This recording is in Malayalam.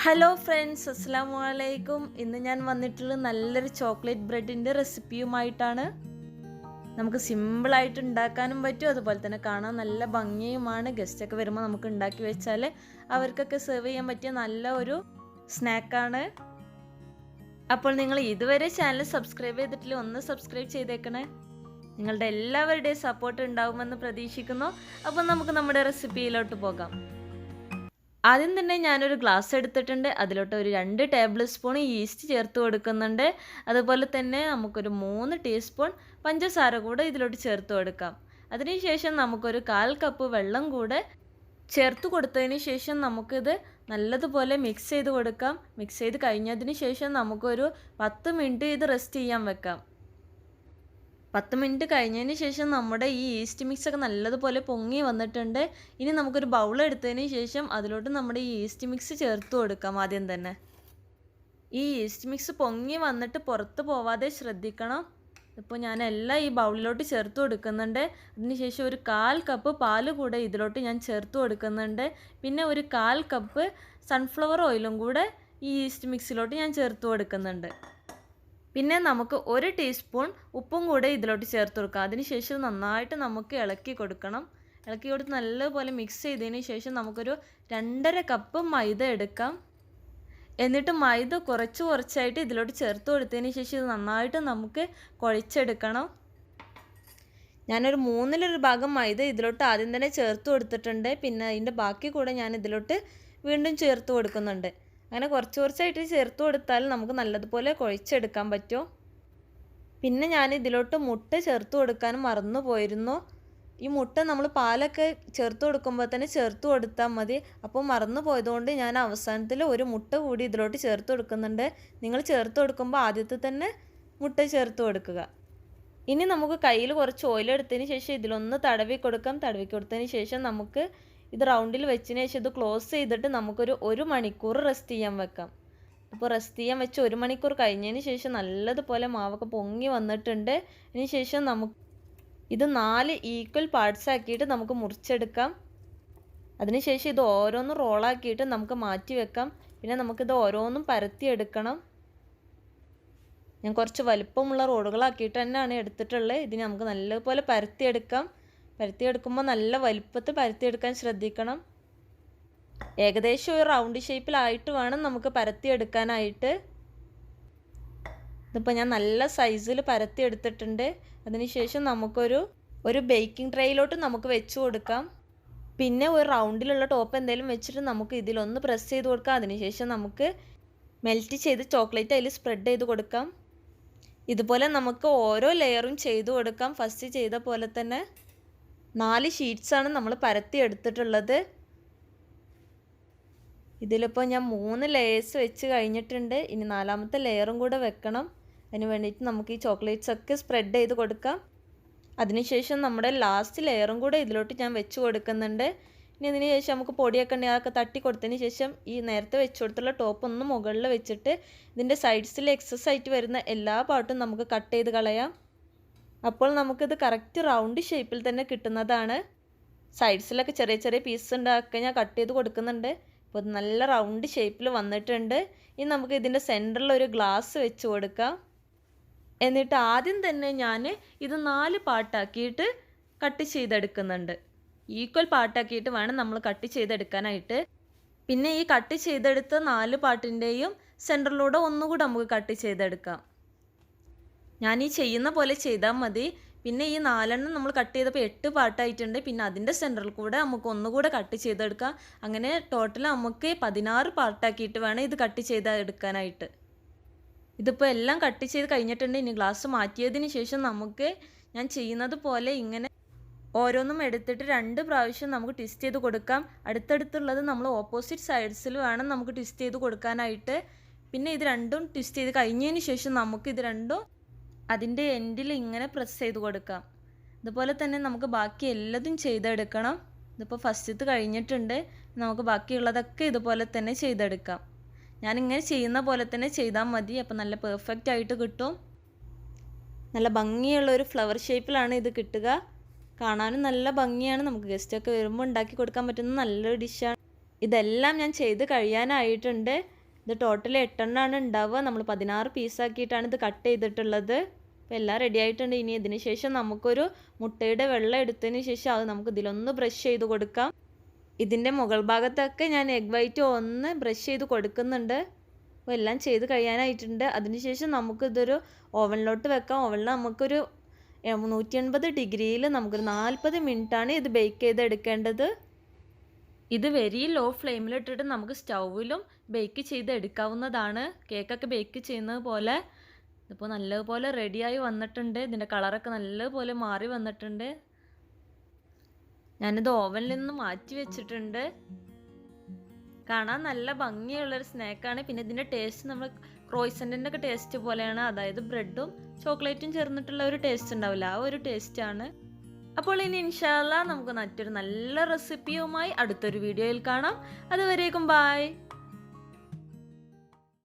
ഹലോ ഫ്രണ്ട്സ്, അസ്സലാമു അലൈക്കും. ഇന്ന് ഞാൻ വന്നിട്ടുള്ളത് നല്ലൊരു ചോക്ലേറ്റ് ബ്രെഡിൻ്റെ റെസിപ്പിയുമായിട്ടാണ്. നമുക്ക് സിമ്പിളായിട്ട് ഉണ്ടാക്കാനും പറ്റും, അതുപോലെ തന്നെ കാണാൻ നല്ല ഭംഗിയുമാണ്. ഗസ്റ്റൊക്കെ വരുമ്പോൾ നമുക്ക് ഉണ്ടാക്കി വെച്ചാൽ അവർക്കൊക്കെ സെർവ് ചെയ്യാൻ പറ്റിയ നല്ല ഒരു സ്നാക്കാണ്. അപ്പോൾ നിങ്ങൾ ഇതുവരെ ചാനൽ സബ്സ്ക്രൈബ് ചെയ്തിട്ടില്ല, ഒന്ന് സബ്സ്ക്രൈബ് ചെയ്തേക്കണേ. നിങ്ങളുടെ എല്ലാവരുടെയും സപ്പോർട്ട് ഉണ്ടാവുമെന്ന് പ്രതീക്ഷിക്കുന്നു. അപ്പോൾ നമുക്ക് നമ്മുടെ റെസിപ്പിയിലോട്ട് പോകാം. ആദ്യം തന്നെ ഞാനൊരു ഗ്ലാസ് എടുത്തിട്ടുണ്ട്. അതിലോട്ട് ഒരു 2 ടേബിൾ സ്പൂൺ ഈസ്റ്റ് ചേർത്ത് കൊടുക്കുന്നുണ്ട്. അതുപോലെ തന്നെ നമുക്കൊരു 3 ടീസ്പൂൺ പഞ്ചസാര കൂടെ ഇതിലോട്ട് ചേർത്ത് കൊടുക്കാം. അതിനുശേഷം നമുക്കൊരു 1/4 കപ്പ് വെള്ളം കൂടെ ചേർത്ത് കൊടുത്തതിന് ശേഷം നമുക്കിത് നല്ലതുപോലെ മിക്സ് ചെയ്ത് കൊടുക്കാം. മിക്സ് ചെയ്ത് കഴിഞ്ഞതിന് ശേഷം നമുക്കൊരു 10 മിനിറ്റ് ഇത് റെസ്റ്റ് ചെയ്യാൻ വെക്കാം. 10 മിനിറ്റ് കഴിഞ്ഞതിന് ശേഷം നമ്മുടെ ഈ ഈസ്റ്റ് മിക്സൊക്കെ നല്ലതുപോലെ പൊങ്ങി വന്നിട്ടുണ്ട്. ഇനി നമുക്കൊരു ബൗൾ എടുത്തതിന് ശേഷം അതിലോട്ട് നമ്മുടെ ഈ ഈസ്റ്റ് മിക്സ് ചേർത്ത് കൊടുക്കാം. ആദ്യം തന്നെ ഈ ഈസ്റ്റ് മിക്സ് പൊങ്ങി വന്നിട്ട് പുറത്ത് പോവാതെ ശ്രദ്ധിക്കണം. ഇപ്പോൾ ഞാൻ എല്ലാം ഈ ബൗളിലോട്ട് ചേർത്ത് കൊടുക്കുന്നുണ്ട്. അതിനുശേഷം ഒരു 1/4 കപ്പ് പാല് കൂടെ ഇതിലോട്ട് ഞാൻ ചേർത്ത് കൊടുക്കുന്നുണ്ട്. പിന്നെ ഒരു 1/4 കപ്പ് സൺഫ്ലവർ ഓയിലും കൂടെ ഈ ഈസ്റ്റ് മിക്സിലോട്ട് ഞാൻ ചേർത്ത് കൊടുക്കുന്നുണ്ട്. പിന്നെ നമുക്ക് 1 ടീസ്പൂൺ ഉപ്പും കൂടെ ഇതിലോട്ട് ചേർത്ത് കൊടുക്കാം. അതിനുശേഷം നന്നായിട്ട് നമുക്ക് ഇളക്കി കൊടുക്കണം. ഇളക്കി കൊടുത്ത് നല്ലപോലെ മിക്സ് ചെയ്തതിന് ശേഷം നമുക്കൊരു 2.5 കപ്പ് മൈദ എടുക്കാം. എന്നിട്ട് മൈദ കുറച്ചായിട്ട് ഇതിലോട്ട് ചേർത്ത് കൊടുത്തതിന് ശേഷം ഇത് നന്നായിട്ട് നമുക്ക് കുഴച്ചെടുക്കണം. ഞാനൊരു 1/3 ഭാഗം മൈദ ഇതിലോട്ട് ആദ്യം തന്നെ ചേർത്ത് കൊടുത്തിട്ടുണ്ട്. പിന്നെ അതിൻ്റെ ബാക്കി കൂടെ ഞാൻ ഇതിലോട്ട് വീണ്ടും ചേർത്ത് കൊടുക്കുന്നുണ്ട്. അങ്ങനെ കുറച്ചായിട്ട് ചേർത്ത് കൊടുത്താൽ നമുക്ക് നല്ലതുപോലെ കുഴച്ചെടുക്കാൻ പറ്റും. പിന്നെ ഞാൻ ഇതിലോട്ട് മുട്ട ചേർത്ത് കൊടുക്കാനും മറന്നു പോയിരുന്നു. ഈ മുട്ട നമ്മൾ പാലൊക്കെ ചേർത്ത് കൊടുക്കുമ്പോൾ തന്നെ ചേർത്ത് കൊടുത്താൽ മതി. അപ്പോൾ മറന്നു പോയതുകൊണ്ട് ഞാൻ അവസാനത്തിൽ ഒരു മുട്ട കൂടി ഇതിലോട്ട് ചേർത്ത് കൊടുക്കുന്നുണ്ട്. നിങ്ങൾ ചേർത്ത് കൊടുക്കുമ്പോൾ ആദ്യത്തെ തന്നെ മുട്ട ചേർത്ത് കൊടുക്കുക. ഇനി നമുക്ക് കയ്യിൽ കുറച്ച് ഓയിൽ എടുത്തതിന് ശേഷം ഇതിലൊന്ന് തടവി കൊടുക്കാം. തടവി കൊടുത്തതിന് ശേഷം നമുക്ക് ഇത് റൗണ്ടിൽ വെച്ചതിന് ശേഷം ഇത് ക്ലോസ് ചെയ്തിട്ട് നമുക്കൊരു 1 മണിക്കൂർ റെസ്റ്റ് ചെയ്യാൻ വെക്കാം. ഇപ്പോൾ റെസ്റ്റ് ചെയ്യാൻ വെച്ച് 1 മണിക്കൂർ കഴിഞ്ഞതിന് ശേഷം നല്ലതുപോലെ മാവൊക്കെ പൊങ്ങി വന്നിട്ടുണ്ട്. അതിന് ശേഷം നമുക്ക് ഇത് 4 ഈക്വൽ പാർട്സ് ആക്കിയിട്ട് നമുക്ക് മുറിച്ചെടുക്കാം. അതിനുശേഷം ഇത് ഓരോന്നും റോളാക്കിയിട്ട് നമുക്ക് മാറ്റി വെക്കാം. പിന്നെ നമുക്കിത് ഓരോന്നും പരത്തിയെടുക്കണം. ഞാൻ കുറച്ച് വലിപ്പമുള്ള റോളുകളാക്കിയിട്ട് തന്നെയാണ് എടുത്തിട്ടുള്ളത്. ഇതിന് നമുക്ക് നല്ലപോലെ പരത്തിയെടുക്കാം. പരത്തിയെടുക്കുമ്പോൾ നല്ല വലിപ്പത്തിൽ പരത്തിയെടുക്കാൻ ശ്രദ്ധിക്കണം. ഏകദേശം ഒരു റൗണ്ട് ഷേപ്പിലായിട്ട് വേണം നമുക്ക് പരത്തിയെടുക്കാനായിട്ട്. ഇതിപ്പോൾ ഞാൻ നല്ല സൈസിൽ പരത്തിയെടുത്തിട്ടുണ്ട്. അതിനുശേഷം നമുക്കൊരു ബേക്കിംഗ് ട്രേയിലോട്ട് നമുക്ക് വെച്ച് കൊടുക്കാം. പിന്നെ ഒരു റൗണ്ടിലുള്ള ടോപ്പ് എന്തെങ്കിലും വെച്ചിട്ട് നമുക്ക് ഇതിലൊന്ന് പ്രസ് ചെയ്ത് കൊടുക്കാം. അതിനുശേഷം നമുക്ക് മെൽറ്റ് ചെയ്ത് ചോക്ലേറ്റ് അതിൽ സ്പ്രെഡ് ചെയ്ത് കൊടുക്കാം. ഇതുപോലെ നമുക്ക് ഓരോ ലെയറും ചെയ്ത് കൊടുക്കാം. ഫസ്റ്റ് ചെയ്ത പോലെ തന്നെ 4 ഷീറ്റ്സാണ് നമ്മൾ പരത്തി എടുത്തിട്ടുള്ളത്. ഇതിലിപ്പോൾ ഞാൻ 3 ലെയേഴ്സ് വെച്ച് കഴിഞ്ഞിട്ടുണ്ട്. ഇനി 4ാമത്തെ ലെയറും കൂടെ വെക്കണം. അതിന് വേണ്ടിയിട്ട് നമുക്ക് ഈ ചോക്ലേറ്റ്സ് ഒക്കെ സ്പ്രെഡ് ചെയ്ത് കൊടുക്കാം. അതിനുശേഷം നമ്മുടെ ലാസ്റ്റ് ലെയറും കൂടെ ഇതിലോട്ട് ഞാൻ വെച്ച് കൊടുക്കുന്നുണ്ട്. ഇനി അതിന് ശേഷം നമുക്ക് പൊടിയൊക്കെ ഉണ്ടെങ്കിൽ അതൊക്കെ തട്ടി കൊടുത്തതിന് ശേഷം ഈ നേരത്തെ വെച്ച് കൊടുത്തുള്ള ടോപ്പ് ഒന്ന് മുകളിൽ വെച്ചിട്ട് ഇതിൻ്റെ സൈഡ്സിൽ എക്സസ് ആയിട്ട് വരുന്ന എല്ലാ പാർട്ടും നമുക്ക് കട്ട് ചെയ്ത് കളയാം. അപ്പോൾ നമുക്കിത് കറക്റ്റ് റൗണ്ട് ഷേപ്പിൽ തന്നെ കിട്ടുന്നതാണ്. സൈഡ്സിലൊക്കെ ചെറിയ പീസ് ഉണ്ടാക്കി ഞാൻ കട്ട് ചെയ്ത് കൊടുക്കുന്നുണ്ട്. അപ്പോൾ ഇത് നല്ല റൗണ്ട് ഷേപ്പിൽ വന്നിട്ടുണ്ട്. ഇനി നമുക്ക് ഇതിൻ്റെ സെൻറ്ററിൽ ഒരു ഗ്ലാസ് വെച്ച് കൊടുക്കാം. എന്നിട്ട് ആദ്യം തന്നെ ഞാൻ ഇത് 4 പാർട്ടാക്കിയിട്ട് കട്ട് ചെയ്തെടുക്കുന്നുണ്ട്. ഈക്വൽ പാർട്ടാക്കിയിട്ട് വേണം നമ്മൾ കട്ട് ചെയ്തെടുക്കാനായിട്ട്. പിന്നെ ഈ കട്ട് ചെയ്തെടുത്ത 4 പാർട്ടിൻ്റെയും സെൻറ്ററിലൂടെ ഒന്നുകൂടെ നമുക്ക് കട്ട് ചെയ്തെടുക്കാം. ഞാൻ ഈ ചെയ്യുന്ന പോലെ ചെയ്താൽ മതി. പിന്നെ ഈ 4 നമ്മൾ കട്ട് ചെയ്തപ്പോൾ 8 പാർട്ടായിട്ടുണ്ട്. പിന്നെ അതിൻ്റെ സെൻറ്ററിൽ കൂടെ നമുക്ക് ഒന്നുകൂടെ കട്ട് ചെയ്തെടുക്കാം. അങ്ങനെ ടോട്ടൽ നമുക്ക് 16 പാർട്ടാക്കിയിട്ട് വേണം ഇത് കട്ട് ചെയ്തെടുക്കാനായിട്ട്. ഇതിപ്പോൾ എല്ലാം കട്ട് ചെയ്ത് കഴിഞ്ഞിട്ടുണ്ട്. ഇനി ഗ്ലാസ് മാറ്റിയതിന് ശേഷം നമുക്ക് ഞാൻ ചെയ്യുന്നത് പോലെ ഇങ്ങനെ ഓരോന്നും എടുത്തിട്ട് 2 പ്രാവശ്യം നമുക്ക് ട്വിസ്റ്റ് ചെയ്ത് കൊടുക്കാം. അടുത്തടുത്തുള്ളത് നമ്മൾ ഓപ്പോസിറ്റ് സൈഡ്സിൽ വേണം നമുക്ക് ട്വിസ്റ്റ് ചെയ്ത് കൊടുക്കാനായിട്ട്. പിന്നെ ഇത് രണ്ടും ട്വിസ്റ്റ് ചെയ്ത് കഴിഞ്ഞതിന് ശേഷം നമുക്ക് ഇത് രണ്ടും അതിൻ്റെ എൻഡിൽ ഇങ്ങനെ പ്രസ് ചെയ്ത് കൊടുക്കാം. ഇതുപോലെ തന്നെ നമുക്ക് ബാക്കി എല്ലാതും ചെയ്തെടുക്കണം. ഇതിപ്പോൾ ഫസ്റ്റത്തെ കഴിഞ്ഞിട്ടുണ്ട്. നമുക്ക് ബാക്കിയുള്ളതൊക്കെ ഇതുപോലെ തന്നെ ചെയ്തെടുക്കാം. ഞാനിങ്ങനെ ചെയ്യുന്ന പോലെ തന്നെ ചെയ്താൽ മതി. അപ്പോൾ നല്ല പെർഫെക്റ്റ് ആയിട്ട് കിട്ടും. നല്ല ഭംഗിയുള്ളൊരു ഫ്ലവർ ഷേപ്പിലാണ് ഇത് കിട്ടുക. കാണാനും നല്ല ഭംഗിയാണ്. നമുക്ക് ഗസ്റ്റൊക്കെ വരുമ്പോൾ ഉണ്ടാക്കി കൊടുക്കാൻ പറ്റുന്ന നല്ലൊരു ഡിഷാണ്. ഇതെല്ലാം ഞാൻ ചെയ്ത് കഴിയാനായിട്ടുണ്ട്. ഇത് ടോട്ടൽ 8 എണ്ണമാണ് ഉണ്ടാവുക. നമ്മൾ 16 പീസാക്കിയിട്ടാണ് ഇത് കട്ട് ചെയ്തിട്ടുള്ളത്. അപ്പോൾ എല്ലാം റെഡി ആയിട്ടുണ്ട്. ഇനി ഇതിന് ശേഷം നമുക്കൊരു മുട്ടയുടെ വെള്ളം എടുത്തതിന് ശേഷം അത് നമുക്ക് ഇതിലൊന്ന് ബ്രഷ് ചെയ്ത് കൊടുക്കാം. ഇതിൻ്റെ മുകൾ ഭാഗത്തൊക്കെ ഞാൻ എഗ് വൈറ്റ് ഒന്ന് ബ്രഷ് ചെയ്ത് കൊടുക്കുന്നുണ്ട്. അപ്പോൾ എല്ലാം ചെയ്ത് കഴിയാനായിട്ടുണ്ട്. അതിനുശേഷം നമുക്കിതൊരു ഓവനിലോട്ട് വെക്കാം. ഓവനിൽ നമുക്കൊരു 180 ഡിഗ്രിയിൽ നമുക്കൊരു 40 മിനിറ്റാണ് ഇത് ബേക്ക് ചെയ്തെടുക്കേണ്ടത്. ഇത് വെരി ലോ ഫ്ലെയിമിലിട്ടിട്ട് നമുക്ക് സ്റ്റൗവിലും ബേക്ക് ചെയ്ത് എടുക്കാവുന്നതാണ്. കേക്കൊക്കെ ബേക്ക് ചെയ്യുന്നത് പോലെ. ഇതിപ്പോൾ നല്ലതുപോലെ റെഡിയായി വന്നിട്ടുണ്ട്. ഇതിൻ്റെ കളറൊക്കെ നല്ലതുപോലെ മാറി വന്നിട്ടുണ്ട്. ഞാനിത് ഓവനിൽ നിന്ന് മാറ്റി വെച്ചിട്ടുണ്ട്. കാണാൻ നല്ല ഭംഗിയുള്ളൊരു സ്നാക്കാണ്. പിന്നെ ഇതിൻ്റെ ടേസ്റ്റ് നമ്മൾ ക്രോയിസൻറ്റിൻ്റെ ഒക്കെ ടേസ്റ്റ് പോലെയാണ്. അതായത് ബ്രെഡും ചോക്ലേറ്റും ചേർന്നിട്ടുള്ള ഒരു ടേസ്റ്റ് ഉണ്ടാവില്ല, ആ ഒരു ടേസ്റ്റാണ്. അപ്പോൾ ഇനി ഇൻഷാ അല്ലാഹ് നമുക്ക് മറ്റൊരു നല്ല റെസിപ്പിയുമായി അടുത്തൊരു വീഡിയോയിൽ കാണാം. അതുവരേക്കും ബൈ.